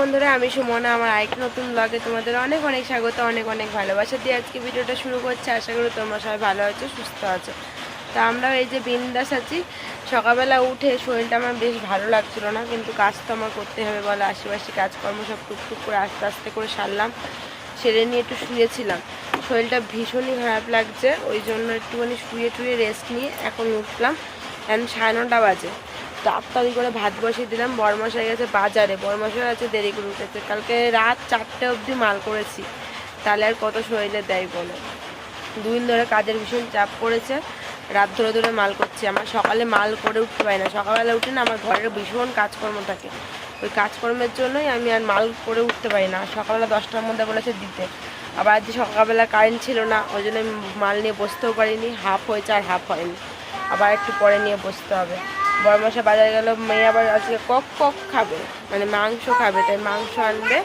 বন্ধুরা, আমি সুমনা। আমার আরেকটা নতুন ব্লগে তোমাদের অনেক অনেক স্বাগত, অনেক অনেক ভালোবাসা দিয়ে আজকে ভিডিওটা শুরু করছি। আশা করি তোমরা সবাই ভালো আছো, সুস্থ আছো। তো আমরা এই যে বিন্দাস আছি। সকালবেলা উঠে শরীরটা আমার বেশ ভালো লাগছিল না, কিন্তু কাজ তো আমার করতে হবে বলে আশেপাশে কাজকর্ম সব টুকটুক করে আস্তে আস্তে করে সারলাম। সেরে নিয়ে একটু শুয়েছিলাম। শরীরটা ভীষণই খারাপ লাগছে, ওই জন্য একটুখানি শুয়ে রেস্ট নিয়ে এখন উঠলাম। এখন 9:30 বাজে। তাড়াতাড়ি করে ভাত বসিয়ে দিলাম। বরমশাই গেছে বাজারে, বরমশাই আছে দেরি করে উঠেছে। কালকে রাত 4টে অবধি মাল করেছি, তাহলে আর কত শরীরে দেয় বলে। 2 দিন ধরে কাজের ভীষণ চাপ পড়েছে, রাত ধরে ধরে মাল করছি। আমার সকালে মাল করে উঠতে পারি না, সকালবেলা উঠে না আমার ঘরের ভীষণ কাজকর্ম থাকে। ওই কাজকর্মের জন্যই আমি আর মাল করে উঠতে পারি না। সকালবেলা 10টার মধ্যে বলেছে দিতে, আবার আজ সকালবেলা কারেন্ট ছিল না, ওই জন্য আমি মাল নিয়ে বসতেও পারিনি। হাফ হয়েছে আর হাফ হয়নি, আবার একটু পরে নিয়ে বসতে হবে। বড়মশা বাজারে গেল, মেয়ে আবার আজকে কক খাবে, মানে মাংস খাবে, তাই মাংস আনবে।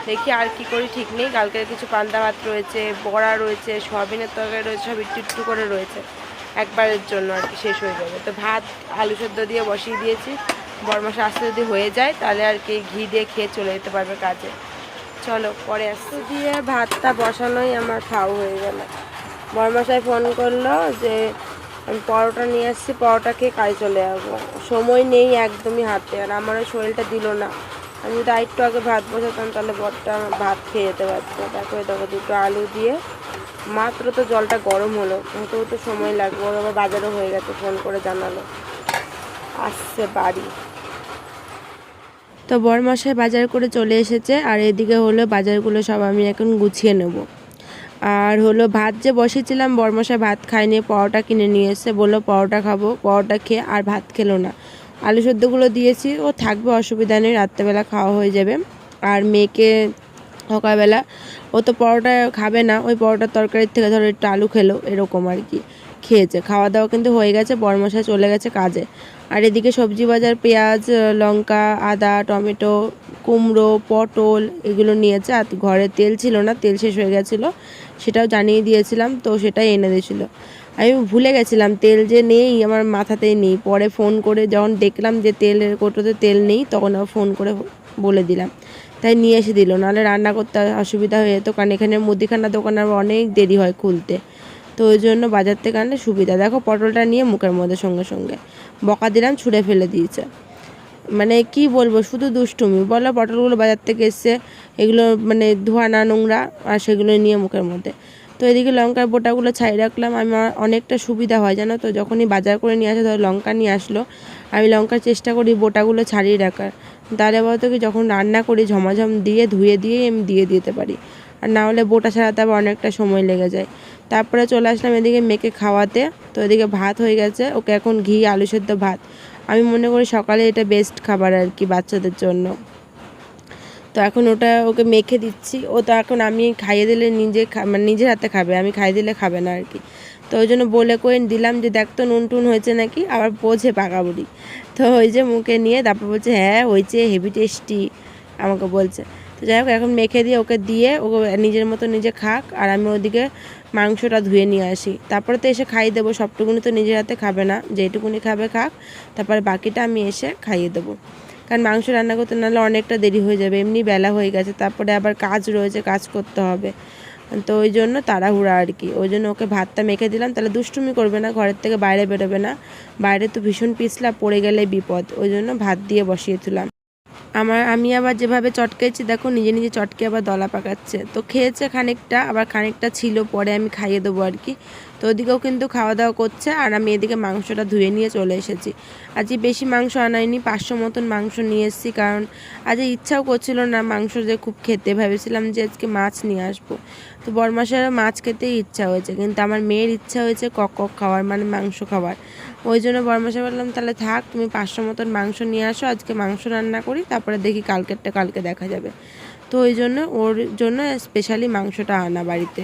দেখি আর কি করি ঠিক নেই। কালকের কিছু পান্তা ভাত রয়েছে, বড়া রয়েছে, সয়াবিনের তরকারি রয়েছে, সব একটু একটু করে রয়েছে। একবারের জন্য আর কি শেষ হয়ে যাবে। তো ভাত আলু সেদ্ধ দিয়ে বসিয়ে দিয়েছি। বড়মশা আসতে যদি হয়ে যায় তাহলে আর কি ঘি দিয়ে খেয়ে চলে যেতে পারবে কাজে। চলো পরে আসতে দিয়ে ভাতটা বসানোই আমার খাও হয়ে গেল। বড়মশাই ফোন করলো যে আমি পরোটা নিয়ে আসছি, পরোটা খেয়ে কাজে চলে যাবো। সময় নেই একদমই হাতে, আর আমারও শরীরটা দিল না। আমি যদি আরেকটু আগে ভাত বসাতাম তাহলে বরটা আমার ভাত খেয়ে যেতে পারতো। তারপরে দেখো 2টো আলু দিয়ে মাত্র তো জলটা গরম হলো, হতেও তো সময় লাগবে। ওর আবার বাজারও হয়ে গেছে, ফোন করে জানালো আসছে বাড়ি। তো বরমশাই বাজার করে চলে এসেছে, আর এদিকে হলো বাজারগুলো সব আমি এখন গুছিয়ে নেব। আর হলো ভাত যে বসিয়েছিলাম, বরমশাই ভাত খায়নি, পরোটা কিনে নিয়ে এসে বললো পরোটা খাবো। পরোটা খেয়ে আর ভাত খেলো না। আলু সেদ্ধগুলো দিয়েছি, ও থাকবে, অসুবিধা নেই, রাত্রেবেলা খাওয়া হয়ে যাবে। আর মেয়েকে সকালবেলা, ও তো পরোটা খাবে না, ওই পরোটার তরকারির থেকে ধরো একটু আলু খেলো, এরকম আর কি খেয়েছে। খাওয়া দাওয়া কিন্তু হয়ে গেছে, বরমশাই চলে গেছে কাজে। আর এদিকে সবজি বাজার, পেঁয়াজ, লঙ্কা, আদা, টমেটো, কুমড়ো, পটল এগুলো নিয়েছে। আর ঘরে তেল ছিল না, তেল শেষ হয়ে গেছিলো, সেটাও জানিয়ে দিয়েছিলাম, তো সেটাই এনে দিয়েছিল। আমি ভুলে গেছিলাম তেল যে নেই, আমার মাথাতেই নেই। পরে ফোন করে যখন দেখলাম যে তেলের কৌটোতে তেল নেই, তখন আবার ফোন করে বলে দিলাম, তাই নিয়ে এসে দিল। নাহলে রান্না করতে অসুবিধা হয়ে যেত, কারণ এখানে মুদিখানা দোকান আর অনেক দেরি হয় খুলতে। তো ওই জন্য বাজার থেকে আনলে সুবিধা। দেখো পটলটা নিয়ে মুখের মধ্যে সঙ্গে সঙ্গে বকা দিলাম, ছুঁড়ে ফেলে দিয়েছে। মানে কি বলবো, শুধু দুষ্টুমি। বলো পটলগুলো বাজার থেকে এসছে, এগুলো মানে ধোয়া না নোংরা, আর সেগুলো নিয়ে মুখের মধ্যে। তো এদিকে লঙ্কার বোটাগুলো ছাড়িয়ে রাখলাম। আমার অনেকটা সুবিধা হয় জানো তো, যখনই বাজার করে নিয়ে আসে, ধরো লঙ্কা নিয়ে আসলো, আমি লঙ্কার চেষ্টা করি বোটাগুলো ছাড়িয়ে রাখার। তাহলে বলতো কি, যখন রান্না করি ঝমাঝম দিয়ে ধুয়ে আমি দিয়ে দিতে পারি। আর না হলে বোটা ছাড়াতে আবার অনেকটা সময় লেগে যায়। তারপরে চলে আসলাম এদিকে মেয়েকে খাওয়াতে। তো এদিকে ভাত হয়ে গেছে, ওকে এখন ঘি আলু সেদ্ধ ভাত। আমি মনে করি সকালে এটা বেস্ট খাবার আর কি বাচ্চাদের জন্য। তো এখন ওটা ওকে মেখে দিচ্ছি। ও তো এখন আমি খাইয়ে দিলে মানে নিজের হাতে খাবে, আমি খাইয়ে দিলে খাবে না আর কি। তো ওই জন্য বলে কয়ে দিলাম যে দেখ তো নুন টুন হয়েছে নাকি, আবার বোঝে পাকা বুড়ি। তো ওই যে মুখে নিয়ে তারপর বলছে হ্যাঁ হয়েছে, হেভি টেস্টি আমাকে বলছে। তো যাই হোক, এখন মেখে দিয়ে ওকে ওকে নিজের মতো নিজে খাক, আর আমি ওদিকে মাংসটা ধুয়ে নিয়ে আসি। তারপরে তো এসে খাইয়ে দেবো। সবটুকুনি তো নিজের হাতে খাবে না, যেটুকুনি খাবে খাক, তারপরে বাকিটা আমি এসে খাইয়ে দেবো। কারণ মাংস রান্না করতে নাহলে অনেকটা দেরি হয়ে যাবে, এমনি বেলা হয়ে গেছে, তারপরে আবার কাজ রয়েছে, কাজ করতে হবে। তো ওই জন্য তাড়াহুড়া আর কি। ওই জন্য ওকে ভাতটা মেখে দিলাম, তাহলে দুষ্টুমি করবে না, ঘরের থেকে বাইরে বেরোবে না। বাইরে তো ভীষণ পিছলা, পড়ে গেলে বিপদ। ওই জন্য ভাত দিয়ে বসিয়েছিলাম। আমি আবার যেভাবে চটকেছি দেখো, নিজে নিজে চটকে আবার দলা পাকাচ্ছে। তো খেয়েছে খানিকটা, আবার খানিকটা ছিল, পরে আমি খাইয়ে দেবো আর কি। তো ওদিকেও কিন্তু খাওয়া দাওয়া করছে, আর আমি এদিকে মাংসটা ধুয়ে নিয়ে চলে এসেছি। আজকে বেশি মাংস আনাইনি, 500 মতন মাংস নিয়ে এসেছি, কারণ আজ ইচ্ছাও করছিল না মাংস যে খুব খেতে, ভেবেছিলাম যে আজকে মাছ নিয়ে আসবো। তো বরমাসেরও মাছ খেতেই ইচ্ছা হয়েছে, কিন্তু আমার মেয়ের ইচ্ছা হয়েছে কক খাওয়ার, মানে মাংস খাওয়ার। ওই জন্য বরমাসে বললাম তাহলে থাক, তুমি 500 মতন মাংস নিয়ে আসো, আজকে মাংস রান্না করি, তারপরে দেখি কালকেরটা কালকে দেখা যাবে। তো ওই জন্য ওর জন্য স্পেশালি মাংসটা আনা বাড়িতে।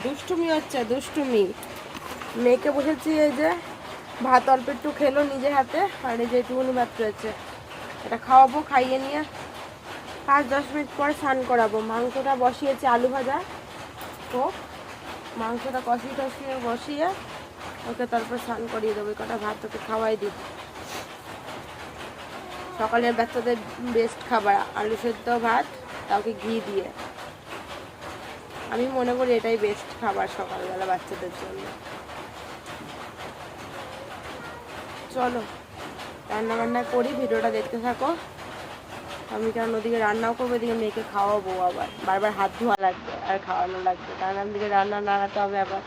দুষ্টুমি হচ্ছে, দুষ্টুমি। মেয়েকে বসেছি, এই যে ভাত অল্প একটু খেলো নিজে হাতে, আর এই যে একটুখানি ভাত রয়েছে, এটা খাওয়াবো। খাইয়ে নিয়ে 5-10 মিনিট পর স্নান করাবো। মাংসটা বসিয়েছি, আলু ভাজা, তো মাংসটা বসিয়ে ওকে তারপর স্নান করিয়ে দেবো। কটা ভাত ওকে খাওয়াই দিই। সকালের বাচ্চাদের বেস্ট খাবার আলু সেদ্ধ ভাত, তাকে ঘি দিয়ে। আমি মনে করি এটাই বেস্ট খাবার সকালবেলা বাচ্চাদের জন্য। চলো রান্না বান্না করি, ভিডিওটা দেখতে থাকো। আমি কারণ ওদিকে রান্নাও করবো, এদিকে মেয়েকে খাওয়াবো, আবার বারবার হাত ধোয়া লাগবে আর খাওয়ানো লাগবে, কারণ ওদিকে রান্না নাড়াতে হবে আবার।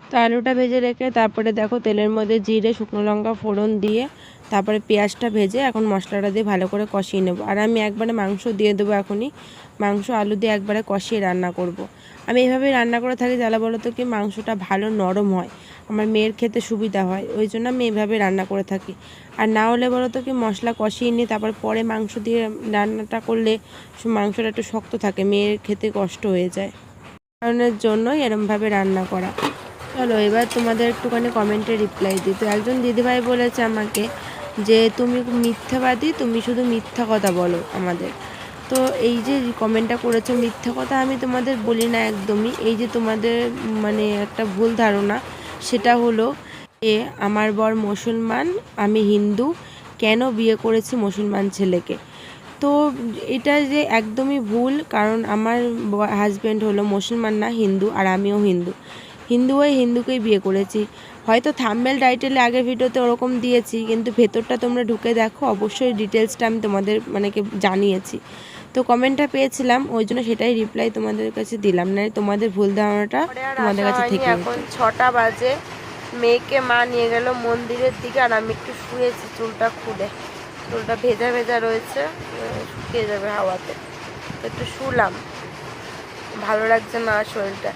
তো আলুটা ভেজে রেখে তারপরে দেখো তেলের মধ্যে জিরে শুকনো লঙ্কা ফোড়ন দিয়ে তারপরে পেঁয়াজটা ভেজে এখন মশলাটা দিয়ে ভালো করে কষিয়ে নেবো। আর আমি একবারে মাংস দিয়ে দেবো এখনই। মাংস আলু দিয়ে একবারে কষিয়ে রান্না করব। আমি এইভাবেই রান্না করে থাকি, জ্বালা বলো তো কি মাংসটা ভালো নরম হয়, আমার মেয়ের খেতে সুবিধা হয়, ওই জন্য আমি এইভাবে রান্না করে থাকি। আর না হলে বলো তো কি মশলা কষিয়ে নিই তারপর পরে মাংস দিয়ে রান্নাটা করলে মাংসটা একটু শক্ত থাকে, মেয়ের খেতে কষ্ট হয়ে যায়, কারণের জন্যই এরমভাবে রান্না করা। চলো এবার তোমাদের একটুখানি কমেন্টে রিপ্লাই দিই। তো একজন দিদিভাই বলেছে আমাকে যে তুমি মিথ্যাবাদী, তুমি শুধু মিথ্যা কথা বলো আমাদের। তো এই যে কমেন্টটা করেছো, মিথ্যা কথা আমি তোমাদের বলি না একদমই। এই যে তোমাদের মানে একটা ভুল ধারণা, সেটা হলো যে আমার বর মুসলমান, আমি হিন্দু, কেন বিয়ে করেছি মুসলমান ছেলেকে। তো এটা যে একদমই ভুল, কারণ আমার হাজব্যান্ড হলো মুসলমান না, হিন্দু, আর আমিও হিন্দু। হিন্দু হয়ে হিন্দুকেই বিয়ে করেছি। হয়তো থাম্বনেল টাইটেলে আগের ভিডিওতে ওরকম দিয়েছি, কিন্তু ভেতরটা তোমরা ঢুকে দেখো, অবশ্যই ডিটেলসটা আমি তোমাদের মানে জানিয়েছি। তো কমেন্টটা পেয়েছিলাম, ওই জন্য সেটাই রিপ্লাই তোমাদের কাছে দিলাম, না তোমাদের ভুল ধারণাটা তোমাদের কাছে থেকে। এখন 6টা বাজে, মেয়েকে মা নিয়ে গেল মন্দিরের দিকে, আর আমি একটু শুয়েছি চুলটা খুলে, চুলটা ভেজা ভেজা রয়েছে, শুকিয়ে যাবে হাওয়াতে, একটু শুলাম, ভালো লাগছে না শরীরটা।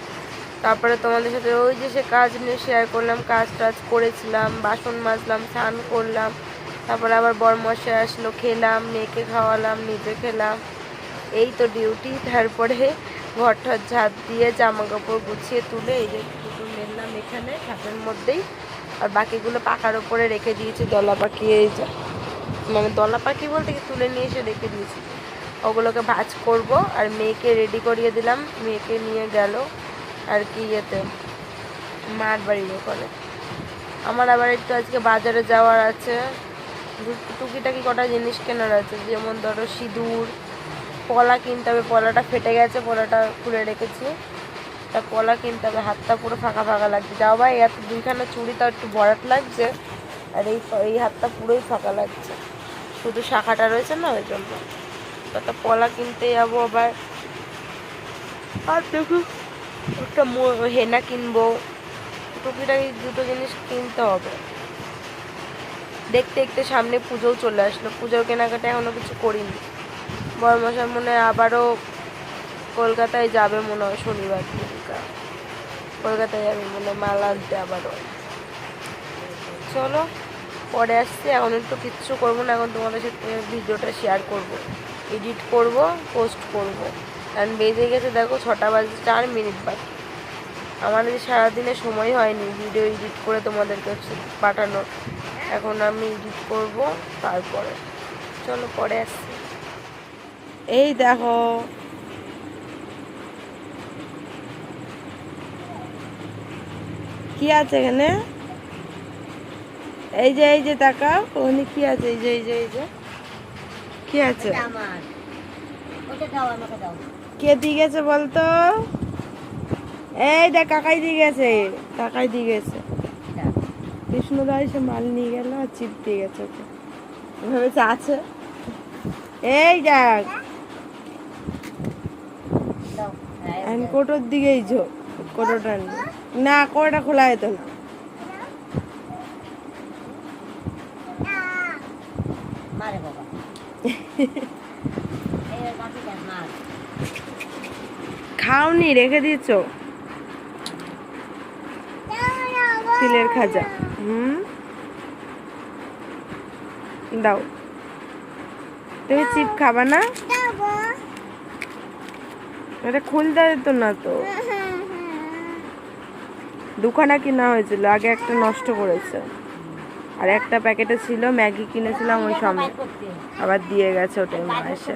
তারপরে তোমাদের সাথে ওই যে সে কাজ নিয়ে শেয়ার করলাম, কাজ টাজ করেছিলাম, বাসন মাজলাম, স্নান করলাম, তারপরে আবার বরমশাই আসলো, খেলাম, মেয়েকে খাওয়ালাম, নিজে খেলাম, এই তো ডিউটি। তারপরে ঘরটা ঝাঁট দিয়ে জামা কাপড় গুছিয়ে তুলে এই যে দুটো মেললাম এখানে খাটের মধ্যেই, আর বাকিগুলো পাখার ওপরে রেখে দিয়েছি। দলা পাখি, এই যে মানে দলা পাখি বলতে কি তুলে নিয়ে এসে রেখে দিয়েছি, ওগুলোকে ভাজ করব। আর মেয়েকে রেডি করিয়ে দিলাম, মেয়েকে নিয়ে গেল আর কি ইয়েতে মার বাড়ির ওখানে। আমার আবার একটু আজকে বাজারে যাওয়ার আছে, টুকিটাকি কটা জিনিস কেনার আছে, যেমন ধরো সিঁদুর, পলা কিনতে হবে, পলাটা ফেটে গেছে, পলাটা খুলে রেখেছি, তা পলা কিনতে হবে। হাতটা পুরো ফাঁকা ফাঁকা লাগছে, যাও ভাই এত দুইখানা চুড়ি তো একটু ভরাট লাগছে, আর এই হাতটা পুরোই ফাঁকা লাগছে, শুধু শাখাটা রয়েছে না, ওই জন্য। একটা পলা কিনতে যাবো আবার। আর দেখো একটা হেনা কিনবো, টুকিটাকি দুটো জিনিস কিনতে হবে। দেখতে দেখতে সামনে পুজোও চলে আসলো, পুজোর কেনাকাটা এখনো কিছু করিনি। বড়মশাই মনে হয় আবারও কলকাতায় যাবে, মনে হয় শনিবার দিনকা কলকাতায় যাবে মনে হয় মাল আনতে আবারও। চলো পরে আসছি, এখন একটু কিচ্ছু করবো না, এখন তোমাদের সাথে ভিডিওটা শেয়ার করব, এডিট করব, পোস্ট করব। কারণ বেজে গেছে দেখো 6টা বাজে 4 মিনিট বাকি। আমার যে সারাদিনে সময় হয়নি ভিডিও এডিট করে তোমাদের কাছে পাঠানোর, এখন আমি এডিট করব তারপরে। চলো পরে আসছি। এই দেখো কি আছে এখানে? এই যে তাকাও, ওখানে কি আছে? এই যে কি আছে? কে দিয়ে গেছে বলতো? এই দেখ, কাকাই দিয়ে গেছে, কাকাই দিয়ে গেছে। কৃষ্ণদা এসে মাল নিয়ে গেল আর চিপ দিয়ে গেছে ওকে, ভেবেছে আছে। এই দেখ, কোটোর দিকেই ঝোঁক, কোটোটা না, কোটোটা খোলা যেত না। খাওনি, রেখে দিয়েছ তিলের খাজা। দাও, তুমি চিপ খাবা না? এটা খুলতে যেত না তো, দুখানা কিনা হয়েছিল, আগে একটা নষ্ট করেছে আর একটা প্যাকেটে ছিল, ম্যাগি কিনেছিলাম ওই সময়, আবার দিয়ে গেছে ওটাই মা এসে।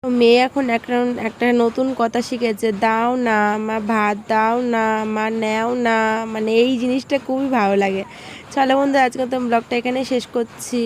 মেয়ে এখন একটা নতুন কথা শিখেছে, দাও না মা, ভাত দাও না মা, নেও না, মানে এই জিনিসটা খুবই ভালো লাগে। চলো বন্ধু, আজকে তো ব্লগটা এখানে শেষ করছি।